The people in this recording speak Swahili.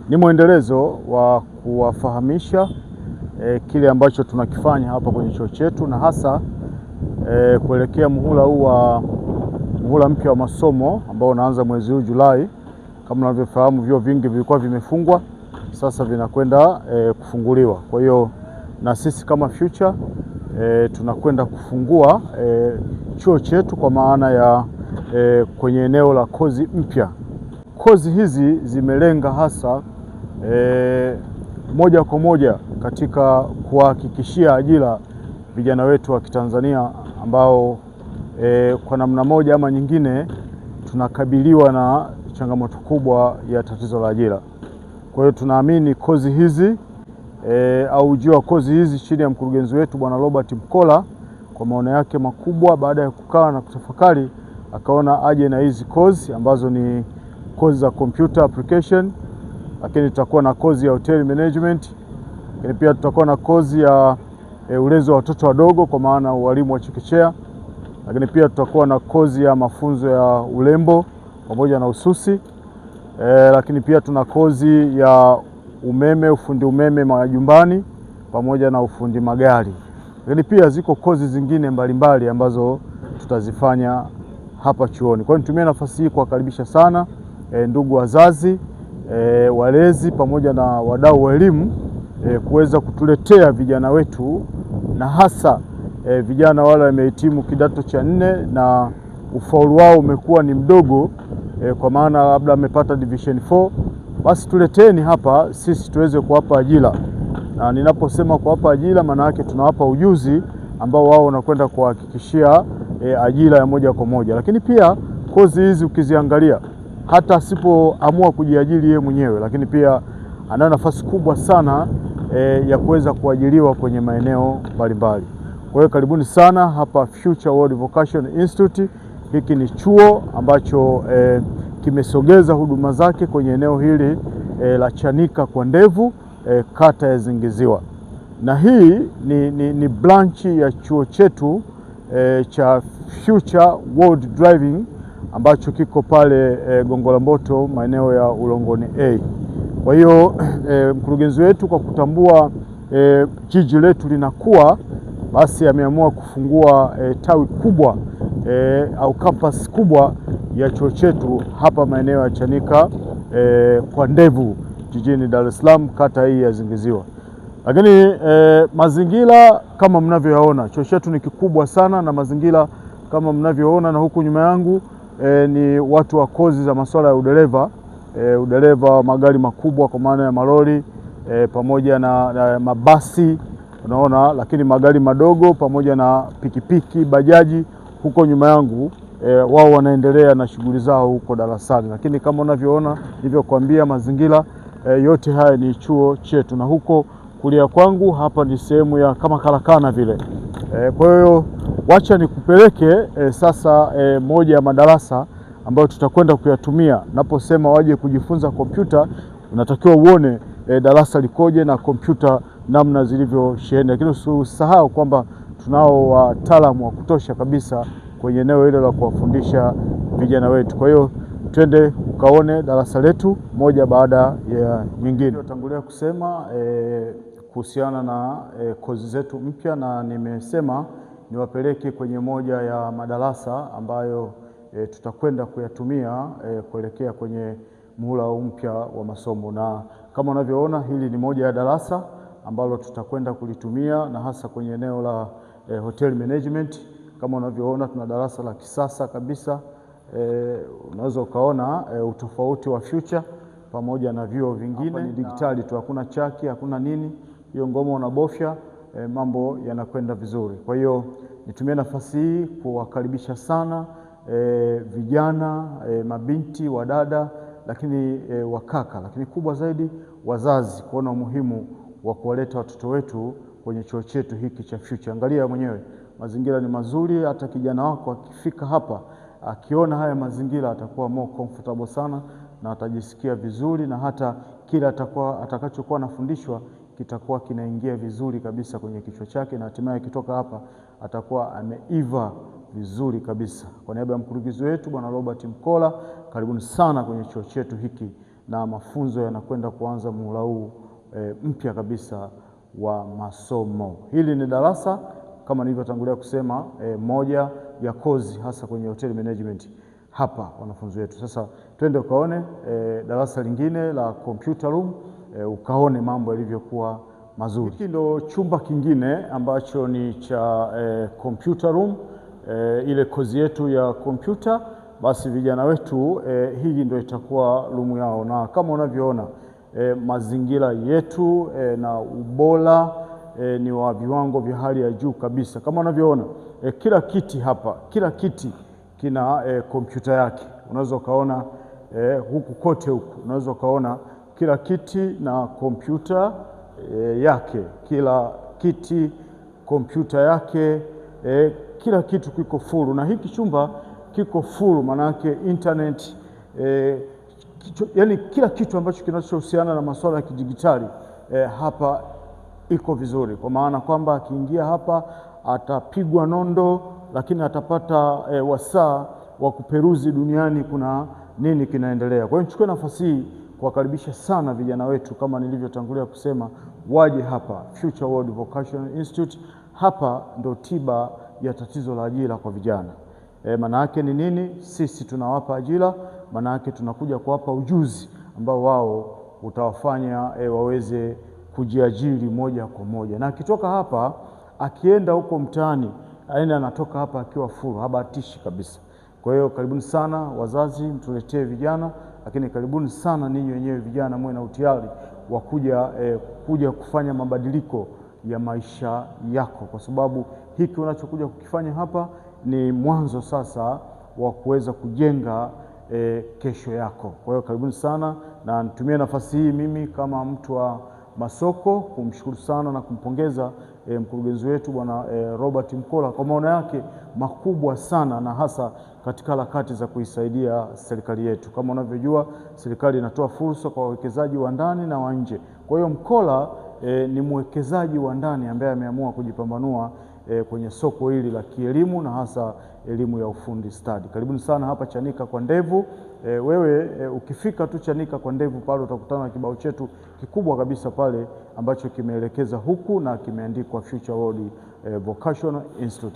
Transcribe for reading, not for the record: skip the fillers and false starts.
Ni mwendelezo wa kuwafahamisha kile ambacho tunakifanya hapa kwenye chuo chetu, na hasa kuelekea muhula mpya wa masomo ambao unaanza mwezi huu Julai. Kama unavyofahamu, vyuo vingi vilikuwa vimefungwa, sasa vinakwenda kufunguliwa. Kwa hiyo na sisi kama Future tunakwenda kufungua chuo chetu kwa maana ya kwenye eneo la kozi mpya. Kozi hizi zimelenga hasa moja kwa moja katika kuhakikishia ajira vijana wetu wa Kitanzania ambao kwa namna moja ama nyingine tunakabiliwa na changamoto kubwa ya tatizo la ajira. Kwa hiyo tunaamini kozi hizi au ujio wa kozi hizi chini ya mkurugenzi wetu Bwana Robert Mkola, kwa maono yake makubwa, baada ya kukaa na kutafakari, akaona aje na hizi kozi ambazo ni kozi za computer application, lakini tutakuwa na kozi ya hotel management, lakini pia tutakuwa na kozi ya ulezi wa watoto wadogo kwa maana walimu wa chekechea, lakini pia tutakuwa na kozi ya mafunzo ya urembo pamoja na ususi, lakini pia tuna kozi ya ufundi umeme majumbani pamoja na ufundi magari. Lakini pia ziko kozi zingine mbalimbali ambazo tutazifanya hapa chuoni. Kwa hiyo nitumie nafasi hii kuwakaribisha sana ndugu wazazi, walezi pamoja na wadau wa elimu kuweza kutuletea vijana wetu, na hasa vijana wale wamehitimu kidato cha 4 na ufaulu wao umekuwa ni mdogo, kwa maana labda amepata division 4, basi tuleteni hapa sisi tuweze kuwapa ajira. Na ninaposema kuwapa ajira, maana yake tunawapa ujuzi ambao wao wanakwenda kuhakikishia ajira ya moja kwa moja. Lakini pia kozi hizi ukiziangalia, hata asipoamua kujiajiri yeye mwenyewe, lakini pia ana nafasi kubwa sana ya kuweza kuajiriwa kwenye maeneo mbalimbali. Kwa hiyo karibuni sana hapa Future World Vocational Institute. Hiki ni chuo ambacho kimesogeza huduma zake kwenye eneo hili la Chanika kwa Ndevu, kata ya Zingiziwa. Na hii ni branchi ya chuo chetu cha Future World Driving ambacho kiko pale Gongo la Mboto, maeneo ya Ulongoni A. Kwa hiyo mkurugenzi wetu kwa kutambua jiji letu linakuwa, basi ameamua kufungua tawi kubwa au campus kubwa ya chuo chetu hapa maeneo ya Chanika kwa Ndevu, jijini Dar es Salaam, kata hii ya Zingiziwa. Lakini mazingira kama mnavyoyaona, chuo chetu ni kikubwa sana, na mazingira kama mnavyoona, na huku nyuma yangu ni watu wa kozi za masuala ya udereva wa magari makubwa kwa maana ya malori pamoja na mabasi, unaona, lakini magari madogo pamoja na pikipiki, bajaji. Huko nyuma yangu wao wanaendelea na shughuli zao huko darasani, lakini kama unavyoona nilivyokuambia, mazingira yote haya ni chuo chetu. Na huko kulia kwangu hapa ni sehemu ya kama karakana vile. Kwa hiyo wacha nikupeleke sasa moja ya madarasa ambayo tutakwenda kuyatumia. Naposema waje kujifunza kompyuta, unatakiwa uone darasa likoje na kompyuta namna zilivyosheheni, lakini usisahau kwamba tunao wataalamu wa kutosha kabisa kwenye eneo hilo la kuwafundisha vijana wetu. Kwa hiyo twende ukaone darasa letu moja baada ya nyingine. Natangulia kusema kuhusiana na kozi zetu mpya, na nimesema niwapeleke kwenye moja ya madarasa ambayo tutakwenda kuyatumia kuelekea kwenye muhula mpya wa masomo. Na kama unavyoona, hili ni moja ya darasa ambalo tutakwenda kulitumia, na hasa kwenye eneo la hotel management. Kama unavyoona, tuna darasa la kisasa kabisa. Unaweza ukaona utofauti wa Future pamoja na vyuo vingine. Ni digitali tu, hakuna chaki, hakuna nini, hiyo ngoma unabofya, mambo yanakwenda vizuri. Kwa hiyo nitumie nafasi hii kuwakaribisha sana vijana, mabinti, wadada, lakini wakaka, lakini kubwa zaidi wazazi, kuona umuhimu wa kuwaleta watoto wetu kwenye chuo chetu hiki cha Future. Angalia mwenyewe, mazingira ni mazuri. Hata kijana wako akifika hapa akiona haya mazingira atakuwa more comfortable sana na atajisikia vizuri, na hata kila atakachokuwa anafundishwa kitakuwa kinaingia vizuri kabisa kwenye kichwa chake, na hatimaye kitoka hapa atakuwa ameiva vizuri kabisa. Kwa niaba ya mkurugenzi wetu Bwana Robert Mkola, karibuni sana kwenye chuo chetu hiki na mafunzo yanakwenda kuanza muhula huu mpya kabisa wa masomo. Hili ni darasa kama nilivyotangulia kusema moja ya kozi hasa kwenye hotel management hapa wanafunzi wetu. Sasa twende ukaone darasa lingine la computer room, ukaone mambo yalivyokuwa mazuri. Hiki ndo chumba kingine ambacho ni cha computer room, ile kozi yetu ya computer. Basi vijana wetu hii ndio itakuwa room yao, na kama unavyoona mazingira yetu na ubora ni wa viwango vya hali ya juu kabisa. Kama unavyoona kila kiti hapa, kila kiti kina kompyuta yake. Unaweza ukaona huku kote huku, unaweza ukaona kila kiti na kompyuta yake, kila kiti kompyuta yake, kila kitu kiko full. Na hiki chumba kiko full, manake internet, yani kila kitu ambacho kinachohusiana na masuala ya kidijitali hapa iko vizuri, kwa maana kwamba akiingia hapa atapigwa nondo, lakini atapata wasaa wa kuperuzi duniani kuna nini kinaendelea. Kwa hiyo nichukue nafasi hii kuwakaribisha sana vijana wetu, kama nilivyotangulia kusema, waje hapa Future World Vocational Institute. Hapa ndo tiba ya tatizo la ajira kwa vijana. Maana yake ni nini? Sisi tunawapa ajira, maana yake tunakuja kuwapa ujuzi ambao wao utawafanya waweze kujiajiri moja kwa moja, na akitoka hapa akienda huko mtaani, anatoka hapa akiwa full, habatishi kabisa. Kwa hiyo karibuni sana wazazi, mtuletee vijana, lakini karibuni sana ninyi wenyewe vijana, mwe na utayari wa kuja kufanya mabadiliko ya maisha yako, kwa sababu hiki unachokuja kukifanya hapa ni mwanzo sasa wa kuweza kujenga kesho yako. Kwa hiyo karibuni sana, na nitumie nafasi hii mimi kama mtu wa masoko kumshukuru sana na kumpongeza mkurugenzi wetu Bwana Robert Mkola kwa maono yake makubwa sana, na hasa katika harakati za kuisaidia serikali yetu. Kama unavyojua, serikali inatoa fursa kwa wawekezaji wa ndani na wa nje. Kwa hiyo Mkola ni mwekezaji wa ndani ambaye ameamua kujipambanua kwenye soko hili la kielimu na hasa elimu ya ufundi stadi. Karibuni sana hapa Chanika kwa Ndevu. Wewe ukifika tu Chanika kwa Ndevu pale utakutana na kibao chetu kikubwa kabisa pale ambacho kimeelekeza huku na kimeandikwa Future World Vocational Institute.